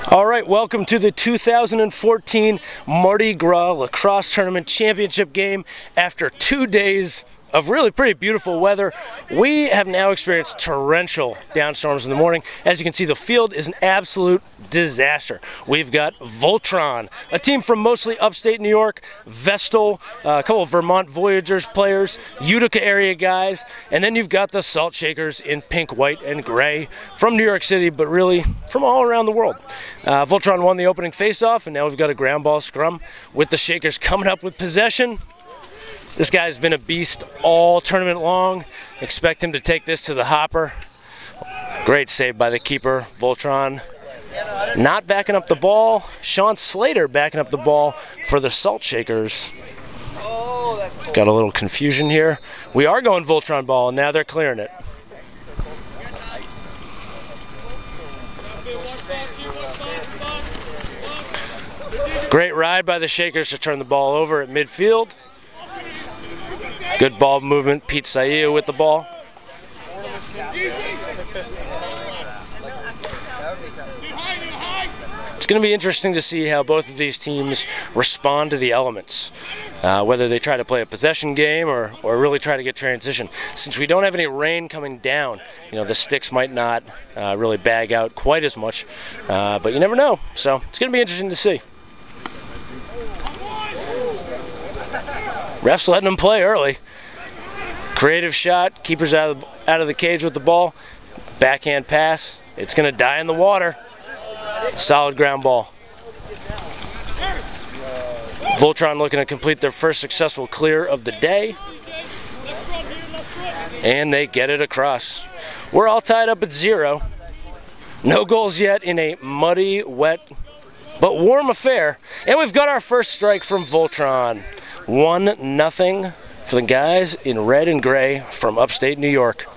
All right, welcome to the 2014 Mardi Gras Lacrosse Tournament Championship game. After 2 days of really pretty beautiful weather, we have now experienced torrential downstorms in the morning. As you can see, the field is an absolute disaster. We've got Voltron, a team from mostly upstate New York, Vestal, a couple of Vermont Voyagers players, Utica area guys, and then you've got the Salt Shakers in pink, white, and gray from New York City, but really from all around the world. Voltron won the opening faceoff, and now we've got a ground ball scrum with the Shakers coming up with possession. This guy's been a beast all tournament long. Expect him to take this to the hopper. Great save by the keeper, Voltron. Not backing up the ball. Sean Slater backing up the ball for the Salt Shakers. Got a little confusion here. We are going Voltron ball, and now they're clearing it. Great ride by the Shakers to turn the ball over at midfield. Good ball movement, Pete Saia with the ball. It's going to be interesting to see how both of these teams respond to the elements. Whether they try to play a possession game or really try to get transition. Since we don't have any rain coming down, the sticks might not really bag out quite as much. But you never know, so it's going to be interesting to see. Refs letting them play early. Creative shot, keeper's out of the cage with the ball. Backhand pass, it's going to die in the water. Solid ground ball. Voltron looking to complete their first successful clear of the day. And they get it across. We're all tied up at 0. No goals yet in a muddy, wet, but warm affair. And we've got our first strike from Voltron. 1-0 for the guys in red and gray from upstate New York.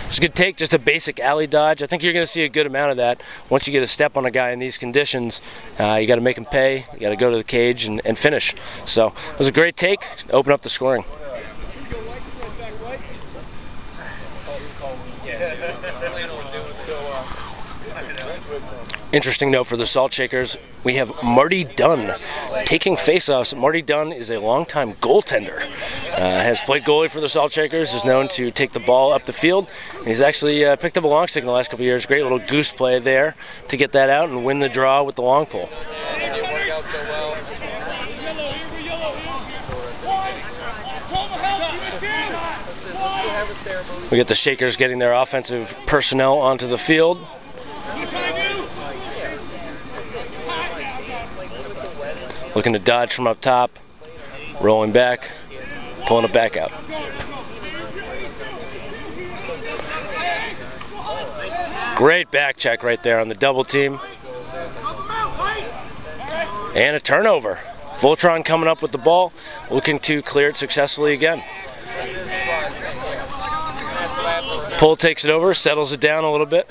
It's a good take, just a basic alley dodge. I think you're going to see a good amount of that. Once you get a step on a guy in these conditions, you got to make him pay. You got to go to the cage and finish. So it was a great take. Open up the scoring. Interesting note for the Salt Shakers, we have Mardi Dunn taking faceoffs. Mardi Dunn is a longtime goaltender. Has played goalie for the Salt Shakers, is known to take the ball up the field. And he's actually picked up a long stick in the last couple of years. Great little goose play there to get that out and win the draw with the long pull. We get the Shakers getting their offensive personnel onto the field. Looking to dodge from up top, rolling back, pulling it back out. Great back check right there on the double team. And a turnover. Voltron coming up with the ball, looking to clear it successfully again. Pull takes it over, settles it down a little bit.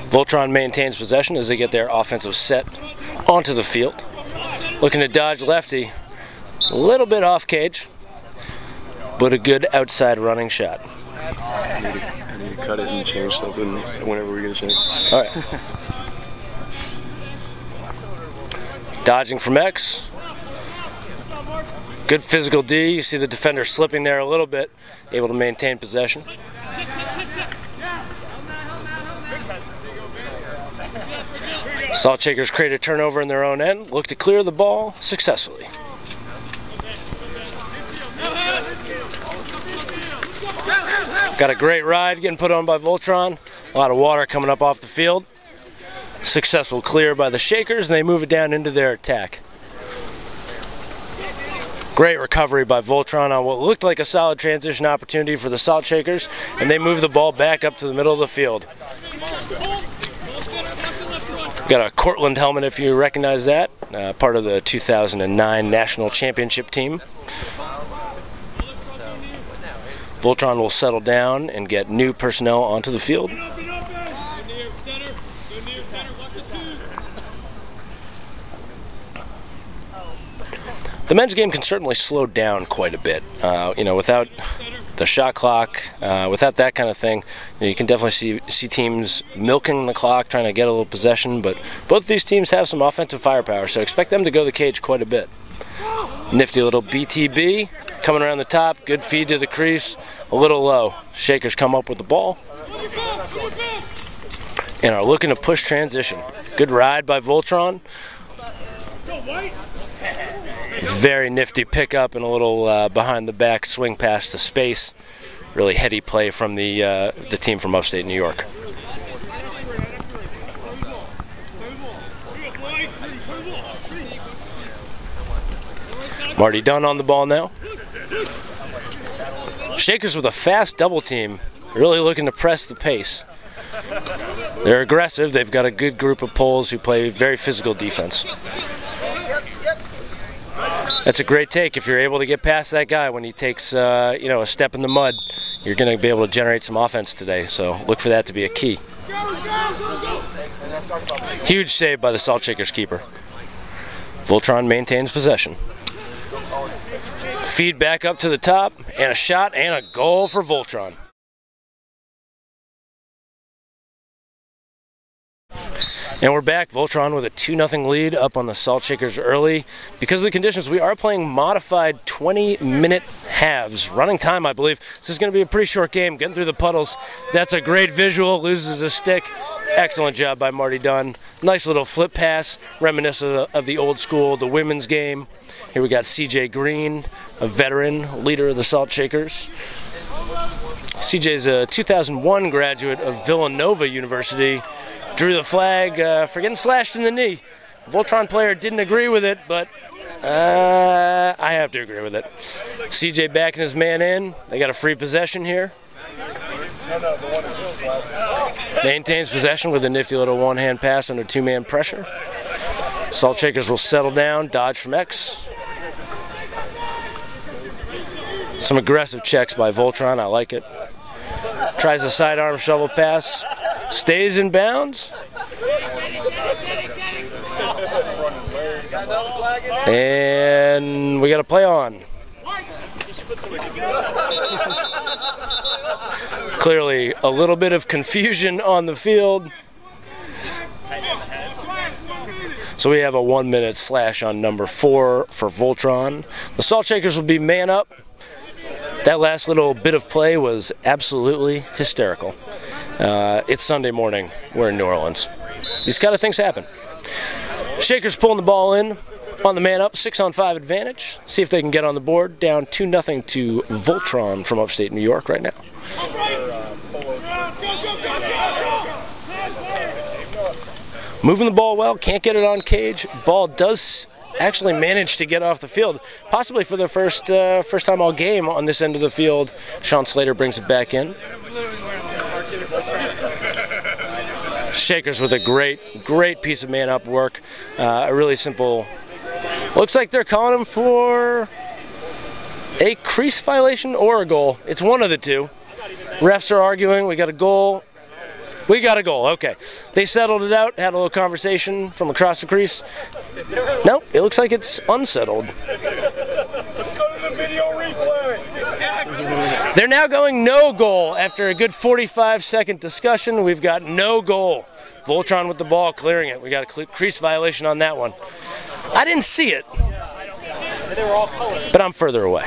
Voltron maintains possession as they get their offensive set onto the field. Looking to dodge lefty. A little bit off cage, but a good outside running shot. I need to cut it and change something whenever we get a chance. All right. Dodging from X. Good physical D. You see the defender slipping there a little bit, able to maintain possession. Salt Shakers create a turnover in their own end, look to clear the ball successfully. Got a great ride getting put on by Voltron. A lot of water coming up off the field. Successful clear by the Shakers, and they move it down into their attack. Great recovery by Voltron on what looked like a solid transition opportunity for the Salt Shakers, and they move the ball back up to the middle of the field. Got a Cortland helmet if you recognize that, part of the 2009 National Championship team. Voltron will settle down and get new personnel onto the field. The men's game can certainly slow down quite a bit. Without the shot clock. Without that kind of thing, you can definitely see teams milking the clock, trying to get a little possession, but both of these teams have some offensive firepower, so expect them to go to the cage quite a bit. Nifty little BTB coming around the top, good feed to the crease, a little low. Shakerz come up with the ball and are looking to push transition. Good ride by Voltron. Very nifty pickup and a little behind the back swing pass to space. Really heady play from the team from upstate New York. Marty Dunn on the ball now. Shakerz with a fast double team, really looking to press the pace. They're aggressive. They've got a good group of poles who play very physical defense. That's a great take. If you're able to get past that guy when he takes a step in the mud, you're going to be able to generate some offense today. So look for that to be a key. Huge save by the Salt Shakerz keeper. Voltron maintains possession. Feed back up to the top, and a shot and a goal for Voltron. And we're back. Voltron with a 2-0 lead up on the Salt Shakerz early. Because of the conditions, we are playing modified 20-minute halves. Running time, I believe. This is going to be a pretty short game. Getting through the puddles. That's a great visual. Loses a stick. Excellent job by Marty Dunn. Nice little flip pass. Reminiscent of the old school, the women's game. Here we got CJ Green, a veteran, leader of the Salt Shakerz. CJ's a 2001 graduate of Villanova University. Drew the flag for getting slashed in the knee. Voltron player didn't agree with it, but I have to agree with it. CJ backing his man in. They got a free possession here. Maintains possession with a nifty little one-hand pass under two-man pressure. Salt Shakerz will settle down, dodge from X. Some aggressive checks by Voltron, I like it. Tries a sidearm shovel pass, stays in bounds. And we got a play on. Clearly a little bit of confusion on the field. So we have a 1-minute slash on number 4 for Voltron. The Salt Shakerz will be man up. That last little bit of play was absolutely hysterical. It's Sunday morning. We're in New Orleans. These kind of things happen. Shakerz pulling the ball in on the man up, 6-on-5 advantage. See if they can get on the board. Down 2-0 to Voltron from upstate New York right now. Moving the ball well, can't get it on cage. Ball does actually manage to get off the field, possibly for the first time all game on this end of the field. Sean Slater brings it back in. Shakerz with a great piece of man-up work. A really simple, looks like they're calling him for a crease violation or a goal. It's one of the two. Refs are arguing. We got a goal. We got a goal. Okay. They settled it out, had a little conversation from across the crease. No, it looks like it's unsettled. Let's go to the video replay. They're now going no goal. After a good 45-second discussion, we've got no goal. Voltron with the ball, clearing it. We got a crease violation on that one. I didn't see it, but I'm further away.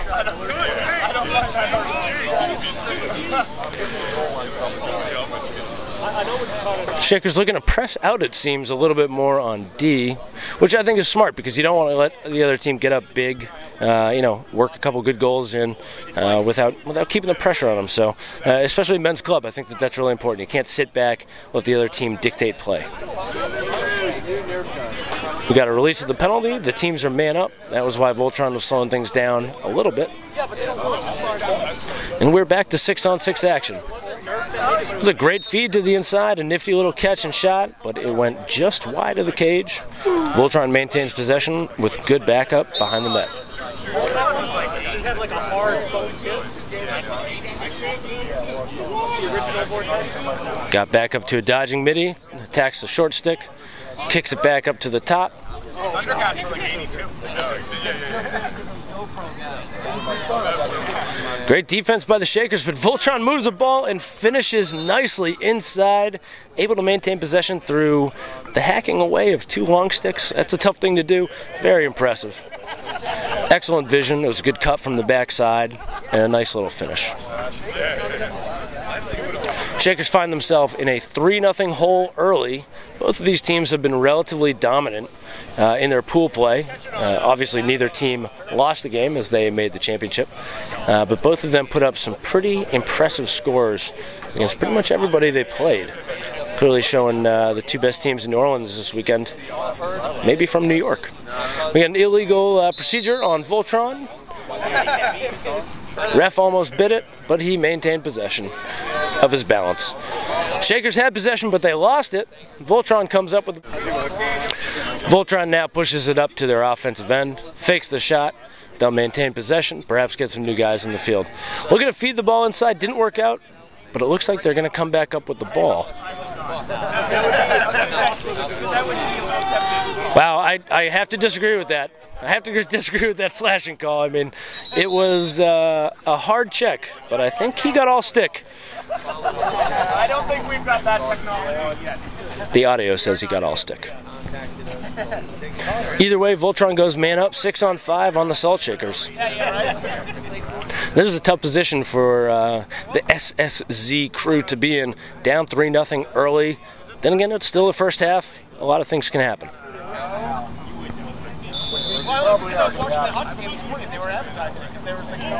Shakerz looking to press out, it seems, a little bit more on D, which I think is smart because you don't want to let the other team get up big, work a couple good goals in without keeping the pressure on them. So, especially men's club, I think that's really important. You can't sit back, let the other team dictate play. We got a release of the penalty. The teams are man up. That was why Voltron was slowing things down a little bit. And we're back to 6-on-6 action. It was a great feed to the inside, a nifty little catch and shot, but it went just wide of the cage. Voltron maintains possession with good backup behind the net. Got back up to a dodging midi, attacks the short stick, kicks it back up to the top. Great defense by the Shakerz, but Voltron moves the ball and finishes nicely inside, able to maintain possession through the hacking away of 2 long sticks. That's a tough thing to do. Very impressive. Excellent vision. It was a good cut from the backside and a nice little finish. Shakerz find themselves in a 3-0 hole early. Both of these teams have been relatively dominant in their pool play. Obviously, neither team lost the game as they made the championship, but both of them put up some pretty impressive scores against pretty much everybody they played. Clearly showing the 2 best teams in New Orleans this weekend, maybe from New York. We got an illegal procedure on Voltron. Ref almost bit it, but he maintained possession of his balance. Shakerz had possession, but they lost it. Voltron comes up with... Voltron now pushes it up to their offensive end, fakes the shot. They'll maintain possession, perhaps get some new guys in the field. Looking to feed the ball inside, didn't work out, but it looks like they're going to come back up with the ball. Wow, I have to disagree with that. I have to disagree with that slashing call. I mean, it was a hard check, but I think he got all stick. I don't think we've got that technology yet. The audio says he got all stick. Either way, Voltron goes man up, 6-on-5 on the Salt Shakerz. This is a tough position for the SSZ crew to be in. Down 3-0 early. Then again, it's still the first half. A lot of things can happen. I was watching that hockey game this morning. They were advertising it because there was like some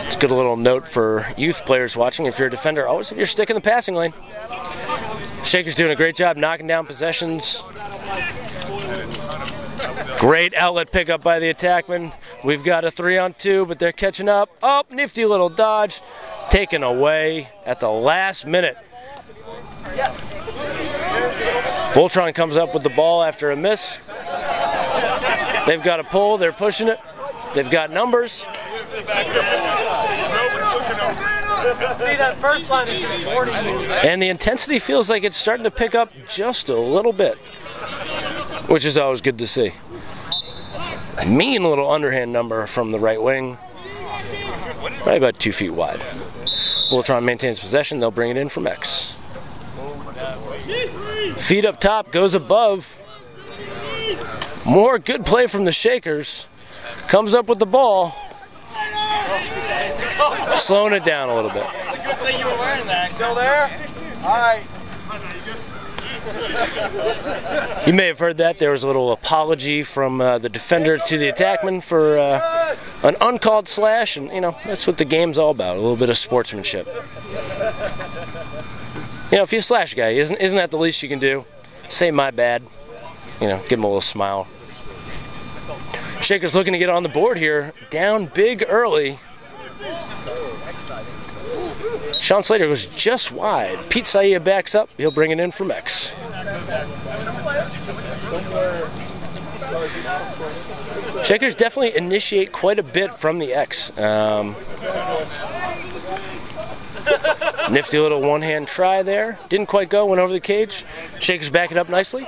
It's a good little note for youth players watching. If you're a defender, always have your stick in the passing lane. Shakerz doing a great job knocking down possessions. Great outlet pickup by the attackman. We've got a 3-on-2, but they're catching up. Oh, nifty little dodge. Taken away at the last minute. Voltron comes up with the ball after a miss. They've got a pull, they're pushing it. They've got numbers. See, that first line is just warning you. And the intensity feels like it's starting to pick up just a little bit, which is always good to see. A mean little underhand number from the right wing. Right about 2 feet wide. Voltron maintains possession, they'll bring it in from X. Feet up top, goes above. More good play from the Shakerz. Comes up with the ball. Slowing it down a little bit. It's a good thing you were wearing that. Still there? All right. You may have heard that. There was a little apology from the defender to the attackman for an uncalled slash, and you know, that's what the game's all about, a little bit of sportsmanship. You know, if you slash a guy, isn't that the least you can do? Say my bad. You know, give him a little smile. Shakerz looking to get on the board here. Down big early. Sean Slater goes just wide. Pete Saia backs up. He'll bring it in from X. Shakerz definitely initiate quite a bit from the X. Nifty little one-hand try there. Didn't quite go, went over the cage. Shakerz back it up nicely.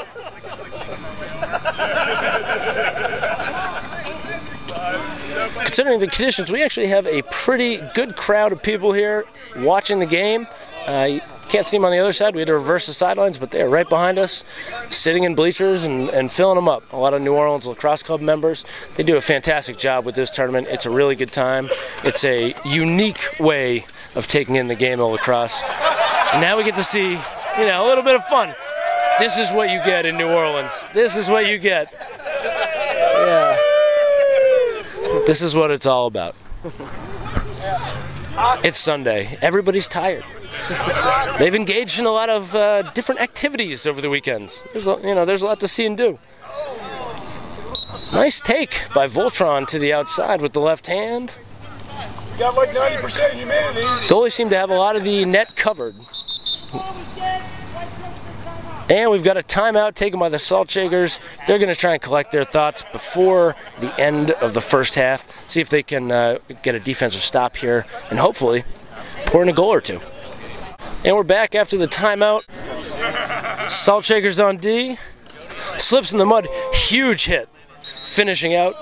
Considering the conditions, we actually have a pretty good crowd of people here watching the game. You can't see them on the other side. We had to reverse the sidelines, but they're right behind us, sitting in bleachers and filling them up. A lot of New Orleans Lacrosse Club members. They do a fantastic job with this tournament. It's a really good time. It's a unique way of taking in the game of lacrosse. And now we get to see, you know, a little bit of fun. This is what you get in New Orleans. This is what you get. Yeah. This is what it's all about. It's Sunday. Everybody's tired. They've engaged in a lot of different activities over the weekends. There's a lot to see and do. Nice take by Voltron to the outside with the left hand. You got like 90% humanity. Goalie seemed to have a lot of the net covered. And we've got a timeout taken by the Salt Shakerz. They're going to try and collect their thoughts before the end of the first half. See if they can get a defensive stop here and hopefully pour in a goal or two. And we're back after the timeout. Salt Shakerz on D. Slips in the mud, huge hit. Finishing out,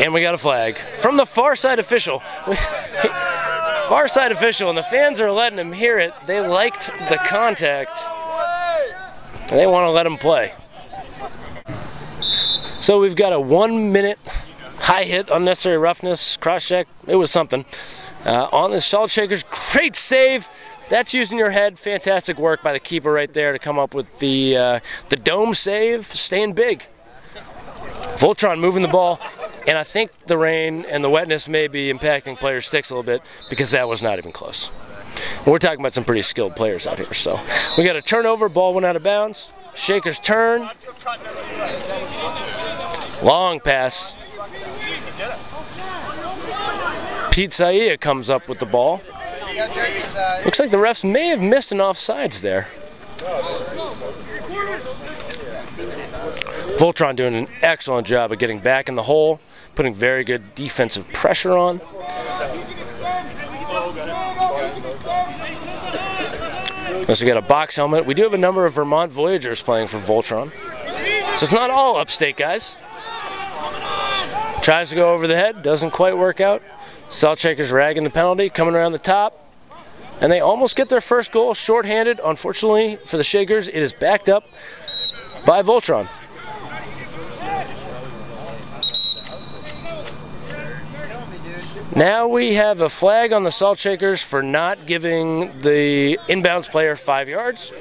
and we got a flag from the far side official. Far side official, and the fans are letting him hear it. They liked the contact, and they want to let him play. So we've got a 1 minute high hit, unnecessary roughness, cross check. It was something. On the Salt Shakerz, great save. That's using your head. Fantastic work by the keeper right there to come up with the dome save, staying big. Voltron moving the ball, and I think the rain and the wetness may be impacting players' sticks a little bit because that was not even close. We're talking about some pretty skilled players out here. So we got a turnover, ball went out of bounds. Shakerz turn. Long pass. Pete Saia comes up with the ball. Looks like the refs may have missed an offsides there. Voltron doing an excellent job of getting back in the hole, putting very good defensive pressure on. Plus we got a box helmet. We do have a number of Vermont Voyagers playing for Voltron. So it's not all upstate guys. Tries to go over the head, doesn't quite work out. Salt Shakerz ragging the penalty, coming around the top. And they almost get their first goal shorthanded. Unfortunately for the Shakerz, it is backed up by Voltron. Now we have a flag on the Salt Shakerz for not giving the inbounds player 5 yards.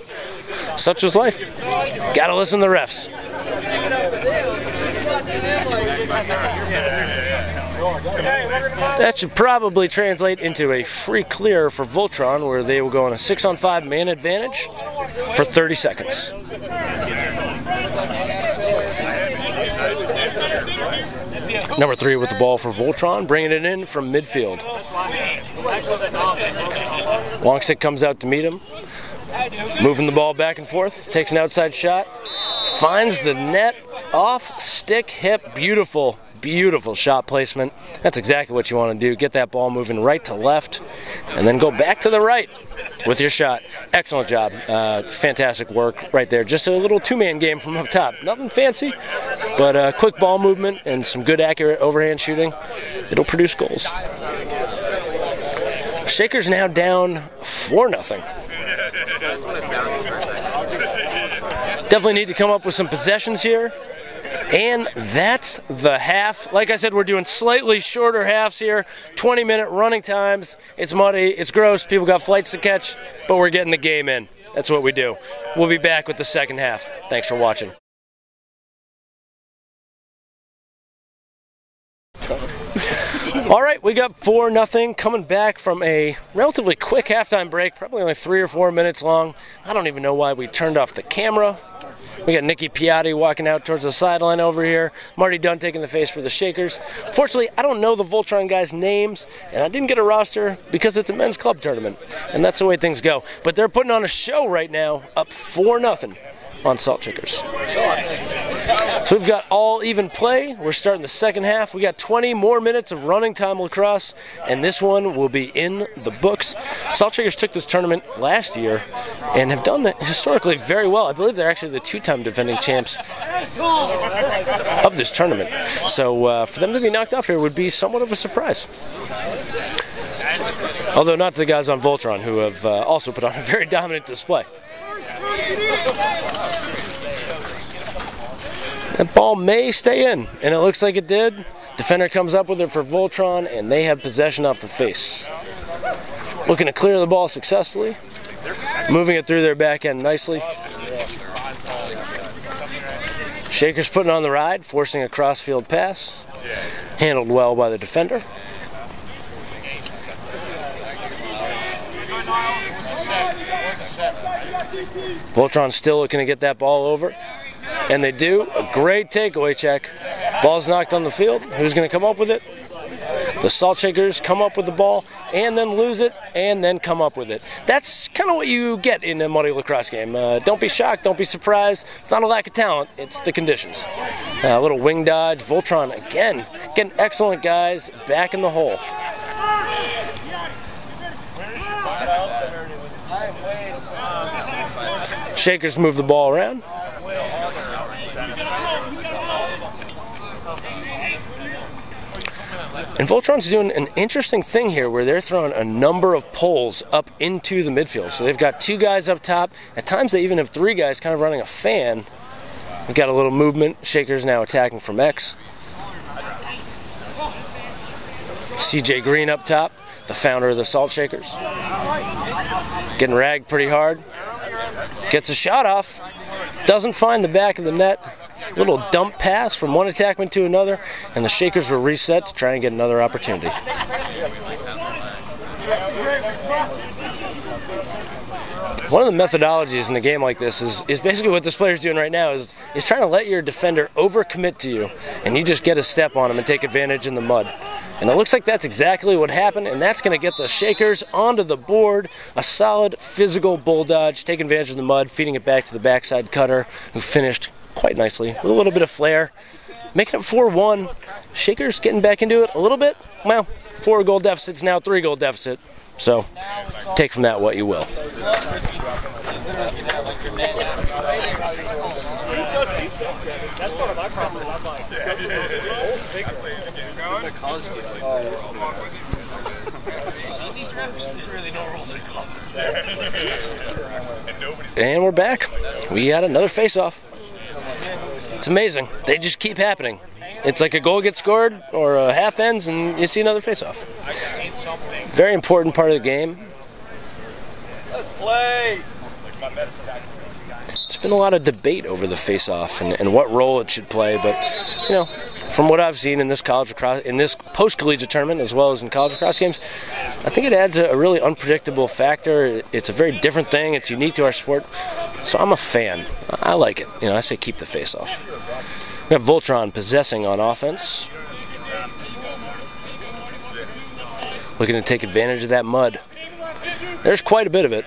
Such is life. Gotta listen to the refs. That should probably translate into a free clear for Voltron, where they will go on a 6-on-5 man advantage for 30 seconds. Number 3 with the ball for Voltron, bringing it in from midfield. Long stick comes out to meet him. Moving the ball back and forth, takes an outside shot. Finds the net off stick hip. Beautiful, beautiful shot placement. That's exactly what you want to do. Get that ball moving right to left and then go back to the right with your shot. Excellent job. Fantastic work right there. Just a little two-man game from up top. Nothing fancy, but quick ball movement and some good accurate overhand shooting. It'll produce goals. Shakerz now down 4-0. Definitely need to come up with some possessions here. And that's the half. Like I said, we're doing slightly shorter halves here. 20-minute running times. It's muddy, it's gross, people got flights to catch, but we're getting the game in. That's what we do. We'll be back with the second half. Thanks for watching. All right, we got 4-0 coming back from a relatively quick halftime break, probably only 3 or 4 minutes long. I don't even know why we turned off the camera. We got Nicky Piatti walking out towards the sideline over here. Marty Dunn taking the face for the Shakerz. Fortunately, I don't know the Voltron guys' names, and I didn't get a roster because it's a men's club tournament, and that's the way things go. But they're putting on a show right now, up 4-0 on Salt Shakerz. So we've got all even play. We're starting the second half. We got 20 more minutes of running time lacrosse, and this one will be in the books. Salt Shakerz took this tournament last year and have done that historically very well. I believe they're actually the 2-time defending champs of this tournament. So for them to be knocked off here would be somewhat of a surprise. Although not to the guys on Voltron, who have also put on a very dominant display. That ball may stay in, and it looks like it did. Defender comes up with it for Voltron, and they have possession off the face. Looking to clear the ball successfully. Moving it through their back end nicely. Shakerz putting on the ride, forcing a cross-field pass. Handled well by the defender. Voltron still looking to get that ball over. And they do. A great takeaway check. Ball's knocked on the field. Who's going to come up with it? The Salt Shakerz come up with the ball and then lose it and then come up with it. That's kind of what you get in a muddy lacrosse game. Don't be shocked. Don't be surprised. It's not a lack of talent. It's the conditions. A little wing dodge. Voltron, again, getting excellent guys back in the hole. Shakerz move the ball around. And Voltron's doing an interesting thing here where they're throwing a number of poles up into the midfield. So they've got 2 guys up top. At times they even have 3 guys kind of running a fan. We've got a little movement. Shakerz now attacking from X. CJ Green up top, the founder of the Salt Shakers. Getting ragged pretty hard. Gets a shot off. Doesn't find the back of the net. Little dump pass from one attackman to another, and the Shakerz were reset to try and get another opportunity. One of the methodologies in a game like this is basically what this player's doing right now is trying to let your defender overcommit to you, and you just get a step on him and take advantage in the mud. And it looks like that's exactly what happened, and that's going to get the Shakerz onto the board. A solid physical bull dodge, taking advantage of the mud, feeding it back to the backside cutter, who finished quite nicely with a little bit of flair. Making it 4-1. Shakerz getting back into it a little bit. Well, 4 goal deficits now, 3 goal deficit. So take from that what you will. That's part of my problem. I'm like, there's really no rules in college. And we're back. We had another face-off. It's amazing. They just keep happening. It's like a goal gets scored or a half ends and you see another face-off. Very important part of the game. Let's play. There's been a lot of debate over the face-off and what role it should play, but you know, from what I've seen in this college lacrosse, in this post-collegiate tournament as well as in college lacrosse games, I think it adds a really unpredictable factor. It's a very different thing. It's unique to our sport, so I'm a fan. I like it. You know, I say keep the face-off. We have Voltron possessing on offense, looking to take advantage of that mud. There's quite a bit of it.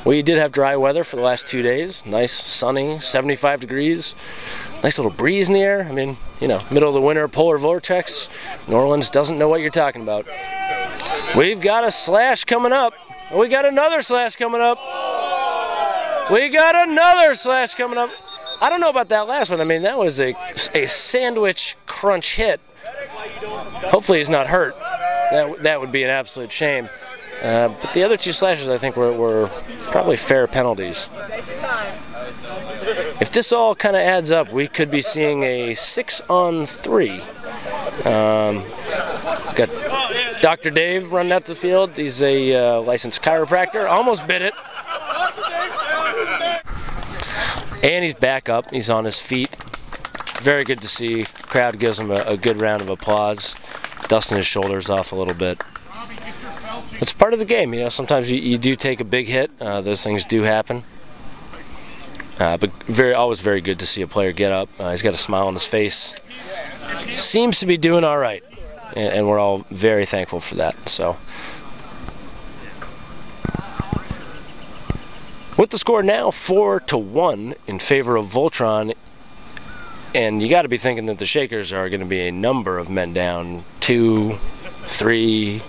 We did have dry weather for the last 2 days. Nice, sunny, 75 degrees. Nice little breeze in the air. I mean, you know, middle of the winter, polar vortex. New Orleans doesn't know what you're talking about. We've got a slash coming up. We got another slash coming up. We got another slash coming up. I don't know about that last one. I mean, that was a sandwich crunch hit. Hopefully he's not hurt. That would be an absolute shame. But the other 2 slashes, I think, were probably fair penalties. If this all kind of adds up, we could be seeing a 6-on-3. Got Dr. Dave running out the field. He's a licensed chiropractor. Almost bit it. And he's back up. He's on his feet. Very good to see. Crowd gives him a good round of applause, dusting his shoulders off a little bit. It's part of the game, you know. Sometimes you do take a big hit. Those things do happen. But always very good to see a player get up. He's got a smile on his face. Seems to be doing all right, and we're all very thankful for that. So, with the score now 4-1 in favor of Voltron, and you got to be thinking that the Shakerz are going to be a number of men down, 2, 3.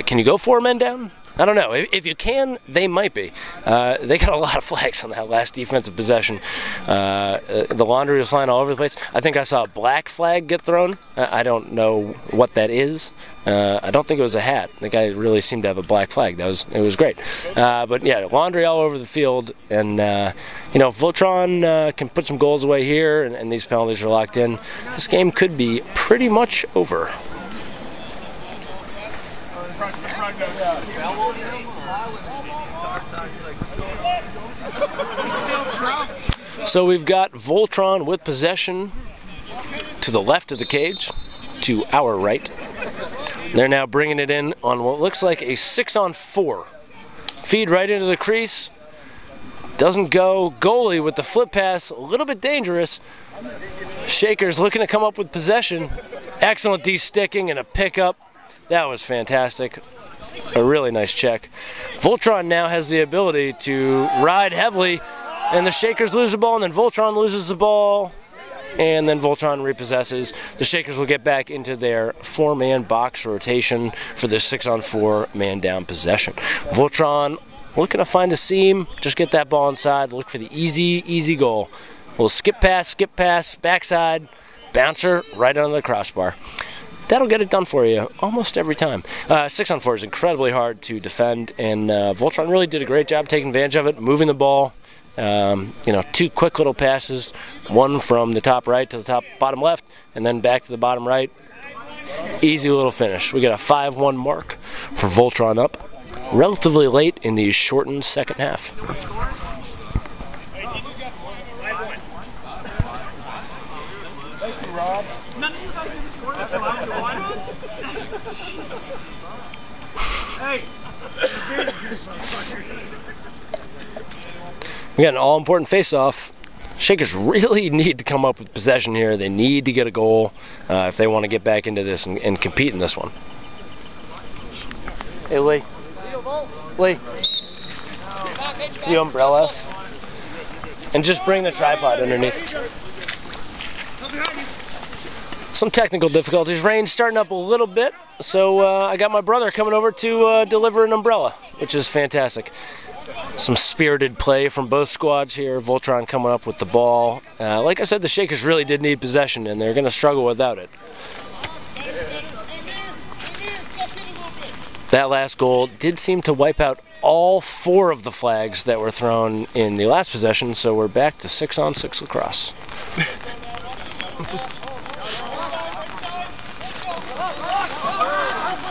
Can you go 4 men down? I don't know. If you can, they might be. They got a lot of flags on that last defensive possession. The laundry was flying all over the place. I think I saw a black flag get thrown. I don't know what that is. I don't think it was a hat. The guy really seemed to have a black flag. It was great. But yeah, laundry all over the field. And you know, if Voltron can put some goals away here, and these penalties are locked in, this game could be pretty much over. So we've got Voltron with possession to the left of the cage, to our right. They're now bringing it in on what looks like a 6-on-4. Feed right into the crease. Doesn't go. Goalie with the flip pass, a little bit dangerous. Shakerz looking to come up with possession. Excellent de-sticking and a pickup. That was fantastic. A really nice check. Voltron now has the ability to ride heavily, and the Shakerz lose the ball, and then Voltron loses the ball, and then Voltron repossesses. The Shakerz will get back into their 4-man box rotation for this 6-on-4 man down possession. Voltron looking to find a seam, just get that ball inside, look for the easy goal. We'll skip pass, backside, bouncer right under the crossbar. That'll get it done for you almost every time. 6-on-4 is incredibly hard to defend, and Voltron really did a great job taking advantage of it, moving the ball. 2 quick little passes, one from the top right to the bottom left, and then back to the bottom right. Easy little finish. We got a 5-1 mark for Voltron up relatively late in the shortened second half. None of you guys did the score. That's fine. Hey. We got an all-important face-off. Shakerz really need to come up with possession here. They need to get a goal if they want to get back into this and compete in this one. Hey, Lee. Lee. The umbrellas. And just bring the tripod underneath. Some technical difficulties. Rain's starting up a little bit, so I got my brother coming over to deliver an umbrella, which is fantastic. Some spirited play from both squads here. Voltron coming up with the ball. Like I said, the Shakerz really did need possession, and they're going to struggle without it. That last goal did seem to wipe out all 4 of the flags that were thrown in the last possession, so we're back to 6-on-6 lacrosse.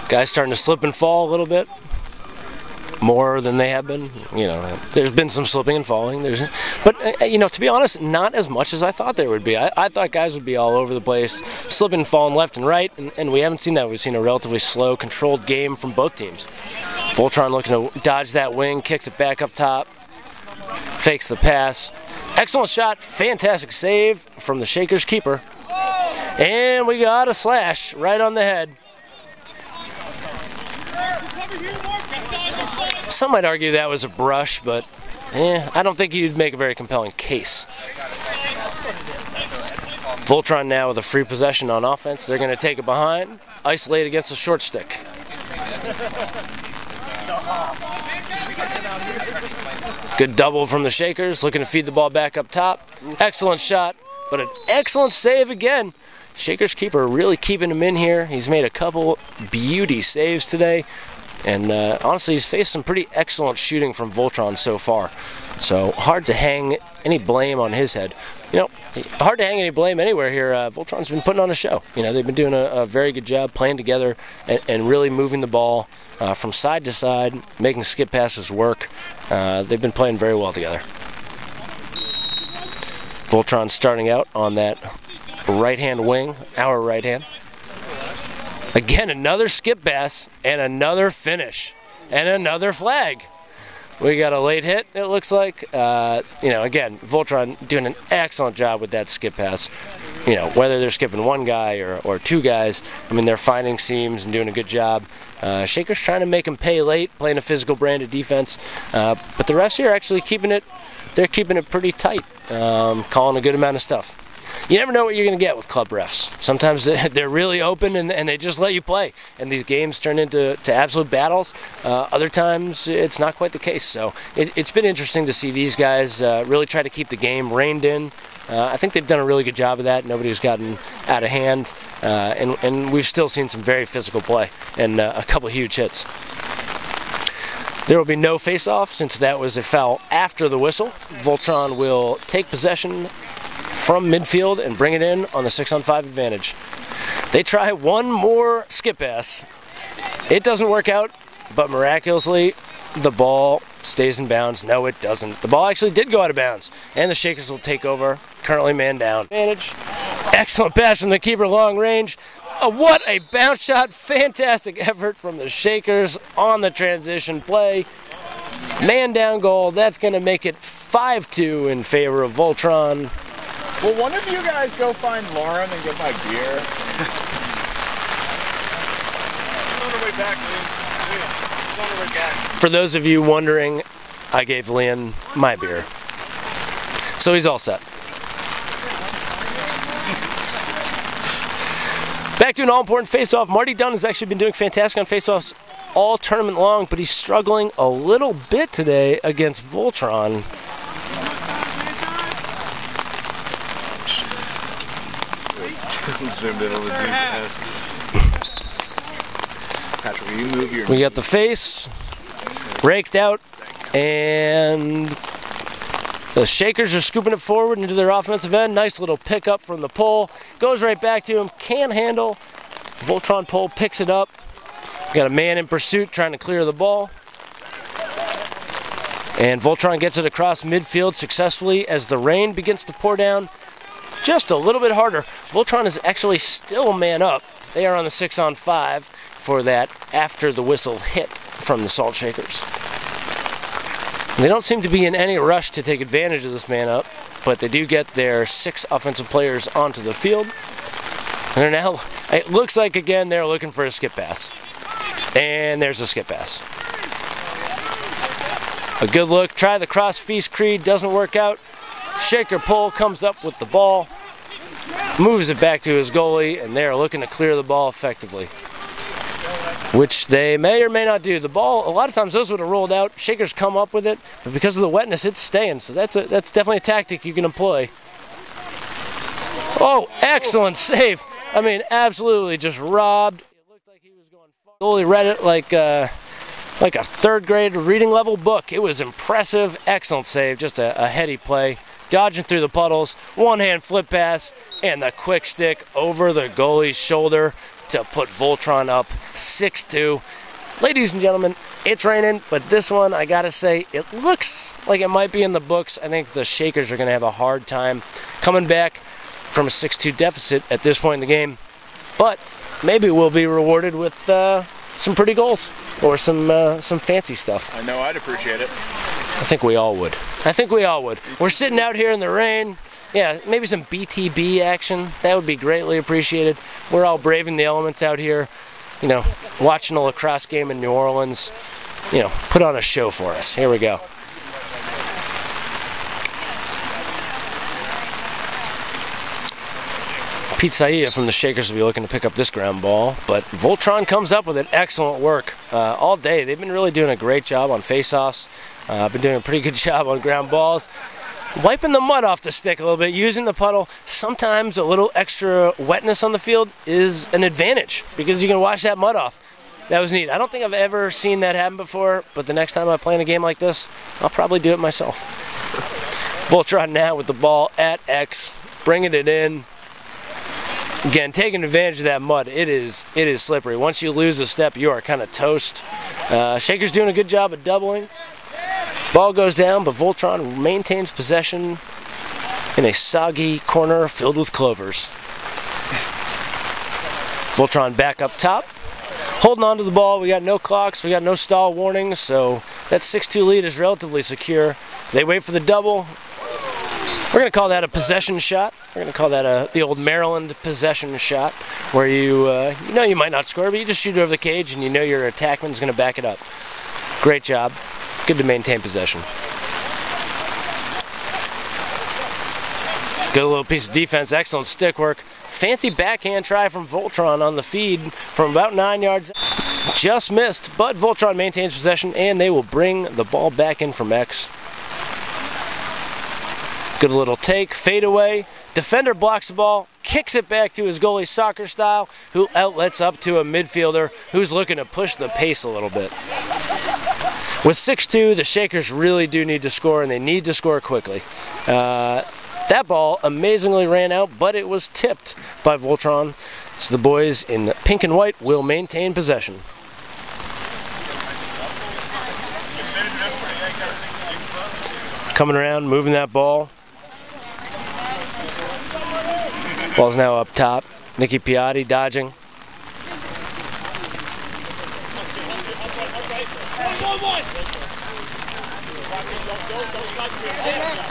Guys starting to slip and fall a little bit. More than they have been. There's been some slipping and falling. But to be honest, not as much as I thought there would be. I thought guys would be all over the place, slipping and falling left and right, and we haven't seen that. We've seen a relatively slow, controlled game from both teams. Voltron looking to dodge that wing, kicks it back up top, fakes the pass. Excellent shot, fantastic save from the Shakerz keeper. And we got a slash right on the head. Some might argue that was a brush, but I don't think you'd make a very compelling case. Voltron now with a free possession on offense. They're going to take it behind, isolate against the short stick. Good double from the Shakerz, looking to feed the ball back up top. Excellent shot, but an excellent save again. Shakerz keeper really keeping him in here. He's made a couple beauty saves today. And honestly, he's faced some pretty excellent shooting from Voltron so far. So hard to hang any blame on his head. Hard to hang any blame anywhere here. Voltron's been putting on a show. They've been doing a very good job playing together and really moving the ball from side to side, making skip passes work. They've been playing very well together. Voltron starting out on that right-hand wing, our right hand. Again, another skip pass and another finish and another flag. We got a late hit, it looks like. Again, Voltron doing an excellent job with that skip pass. Whether they're skipping one guy or 2 guys, they're finding seams and doing a good job. Shakerz trying to make them pay late, playing a physical brand of defense. But the rest here actually they're keeping it pretty tight, calling a good amount of stuff. You never know what you're going to get with club refs. Sometimes they're really open and they just let you play, and these games turn into absolute battles. Other times it's not quite the case. So it's been interesting to see these guys really try to keep the game reined in. I think they've done a really good job of that. Nobody's gotten out of hand, and we've still seen some very physical play and a couple huge hits. There will be no face-off since that was a foul after the whistle. Voltron will take possession from midfield and bring it in on the 6-on-5 advantage. They try one more skip pass. It doesn't work out, but miraculously the ball stays in bounds. No, it doesn't. The ball actually did go out of bounds, and the Shakerz will take over, currently man down. Advantage. Excellent pass from the keeper, long range. What a bounce shot. Fantastic effort from the Shakerz on the transition play. Man down goal. That's going to make it 5-2 in favor of Voltron. Will one of you guys go find Lauren and get my beer? For those of you wondering, I gave Liam my beer. So he's all set. Back to an all-important face-off. Marty Dunn has actually been doing fantastic on face-offs all tournament long, but he's struggling a little bit today against Voltron. zoomed in on the deep pass. Patrick, will you move your... We got the face raked out, and the Shakerz are scooping it forward into their offensive end. Nice little pickup from the pole. Goes right back to him. Can't handle. Voltron pole picks it up. Got a man in pursuit trying to clear the ball. And Voltron gets it across midfield successfully as the rain begins to pour down just a little bit harder. Voltron is actually still man up. They are on the 6-on-5 for that after the whistle hit from the Salt Shakerz. They don't seem to be in any rush to take advantage of this man up, but they do get their 6 offensive players onto the field. And they're now, it looks like again they're looking for a skip pass. And there's a skip pass. A good look, try the cross feast creed, doesn't work out. Shaker pole comes up with the ball, moves it back to his goalie, and they're looking to clear the ball effectively, which they may or may not do. The ball, a lot of times those would have rolled out. Shakerz come up with it, but because of the wetness, it's staying. So that's definitely a tactic you can employ. Oh, excellent save. I mean, absolutely just robbed. It looked like he was going far. Goalie read it like a 3rd grade reading level book. It was impressive, excellent save, just a heady play. Dodging through the puddles, one-hand flip pass, and the quick stick over the goalie's shoulder to put Voltron up 6-2. Ladies and gentlemen, it's raining, but this one, I gotta say, it looks like it might be in the books. I think the Shakerz are gonna have a hard time coming back from a 6-2 deficit at this point in the game, but maybe we'll be rewarded with some pretty goals or some fancy stuff. I know I'd appreciate it. I think we all would. I think we all would. We're sitting out here in the rain. Yeah, maybe some BTB action. That would be greatly appreciated. We're all braving the elements out here, you know, watching a lacrosse game in New Orleans. You know, put on a show for us. Here we go. Pete Saia from the Shakerz will be looking to pick up this ground ball, but Voltron comes up with it. Excellent work all day. They've been really doing a great job on face-offs. Been doing a pretty good job on ground balls. Wiping the mud off the stick a little bit, using the puddle. Sometimes a little extra wetness on the field is an advantage because you can wash that mud off. That was neat. I don't think I've ever seen that happen before, but the next time I play in a game like this, I'll probably do it myself. Voltron now with the ball at X, bringing it in. Again, taking advantage of that mud. It is slippery. Once you lose a step, you are kind of toast. Shakerz doing a good job of doubling. Ball goes down, but Voltron maintains possession in a soggy corner filled with clovers. Voltron back up top. Holding on to the ball. We got no clocks. We got no stall warnings, so that 6-2 lead is relatively secure. They wait for the double. We're going to call that a possession shot. We're going to call that the old Maryland possession shot, where you know you might not score, but you just shoot it over the cage and you know your attackman's going to back it up. Great job. Good to maintain possession. Good little piece of defense. Excellent stick work. Fancy backhand try from Voltron on the feed from about 9 yards. Just missed, but Voltron maintains possession, and they will bring the ball back in from X. Good little take, fade away. Defender blocks the ball, kicks it back to his goalie soccer style, who outlets up to a midfielder who's looking to push the pace a little bit. With 6-2, the Shakerz really do need to score, and they need to score quickly. That ball amazingly ran out, but it was tipped by Voltron. So the boys in pink and white will maintain possession. Coming around, moving that ball. Ball's now up top. Nicky Piatti dodging.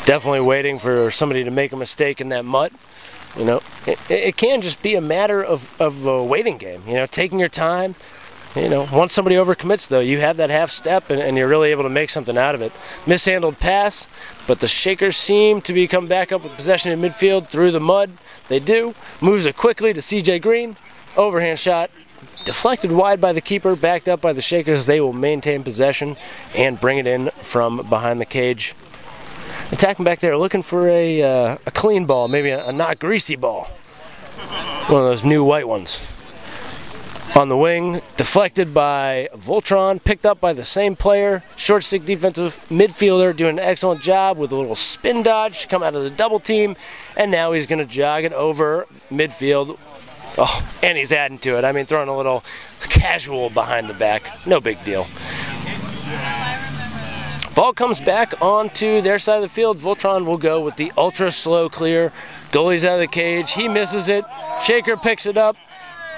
Definitely waiting for somebody to make a mistake in that mud. You know, it can just be a matter of a waiting game. You know, taking your time. You know, once somebody overcommits, though, you have that half step and you're really able to make something out of it. Mishandled pass, but the Shakerz seem to be coming back up with possession in midfield through the mud. They do. Moves it quickly to CJ Green. Overhand shot. Deflected wide by the keeper, backed up by the Shakerz. They will maintain possession and bring it in from behind the cage. Attacking back there, looking for a clean ball, maybe a not greasy ball. One of those new white ones. On the wing, deflected by Voltron, picked up by the same player. Short stick defensive midfielder doing an excellent job with a little spin dodge to come out of the double team. And now he's going to jog it over midfield. Oh, and he's adding to it. I mean, throwing a little casual behind the back. No big deal. Ball comes back onto their side of the field. Voltron will go with the ultra slow clear. Goalie's out of the cage. He misses it. Shaker picks it up.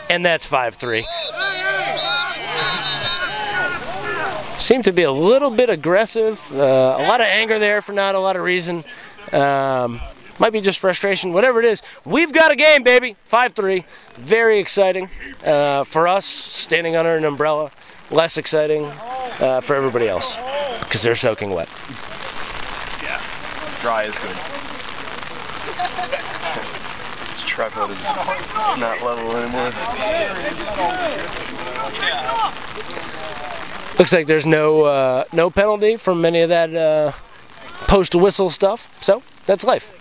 And that's 5-3. Seemed to be a little bit aggressive. A lot of anger there for not a lot of reason. Might be just frustration. Whatever it is, we've got a game, baby. 5-3. Very exciting for us standing under an umbrella. Less exciting for everybody else because they're soaking wet. Yeah, dry is good. This tripod is not level anymore. Looks like there's no penalty from any of that post whistle stuff, so that's life.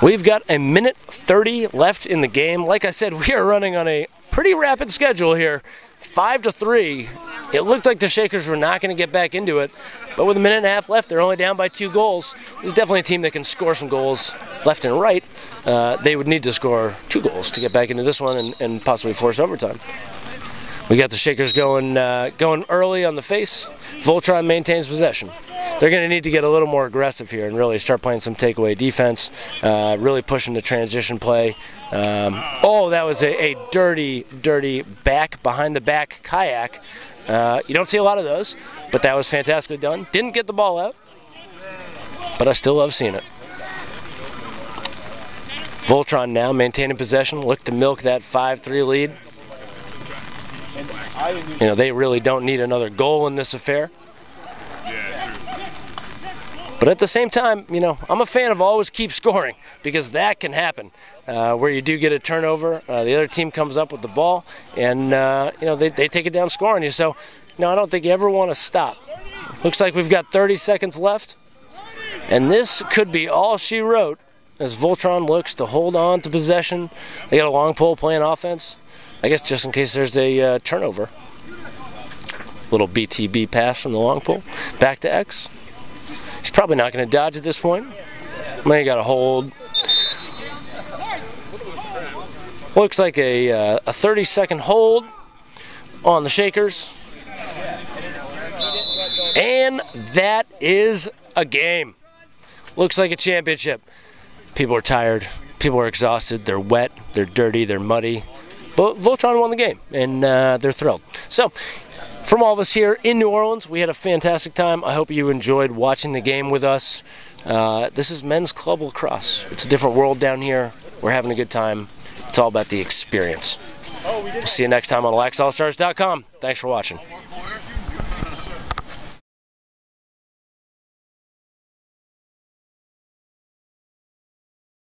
We've got a minute 30 left in the game. Like I said, we are running on a pretty rapid schedule here. 5-3. It looked like the Shakerz were not going to get back into it, but with a minute and a half left, they're only down by 2 goals. It's definitely a team that can score some goals left and right. They would need to score 2 goals to get back into this one and possibly force overtime. We got the Shakerz going early on the face. Voltron maintains possession. They're going to need to get a little more aggressive here and really start playing some takeaway defense, really pushing the transition play. Oh, that was a dirty, dirty back behind the back kayak. You don't see a lot of those, but that was fantastically done. Didn't get the ball out, but I still love seeing it. Voltron now maintaining possession, look to milk that 5-3 lead. You know, they really don't need another goal in this affair. But at the same time, you know, I'm a fan of always keep scoring because that can happen. Where you do get a turnover, the other team comes up with the ball, and you know, they take it down scoring you. So, you know, I don't think you ever want to stop. Looks like we've got 30 seconds left, and this could be all she wrote as Voltron looks to hold on to possession. They got a long pole playing offense, I guess, just in case there's a turnover. Little BTB pass from the long pole back to X. He's probably not going to dodge at this point. Now you got to hold. Looks like a 30-second hold on the Shakerz. And that is a game. Looks like a championship. People are tired. People are exhausted. They're wet. They're dirty. They're muddy. But Voltron won the game, and they're thrilled. So, from all of us here in New Orleans, we had a fantastic time. I hope you enjoyed watching the game with us. This is men's club lacrosse. It's a different world down here. We're having a good time. It's all about the experience. We'll see you next time on LaxAllStars.com. Thanks for watching.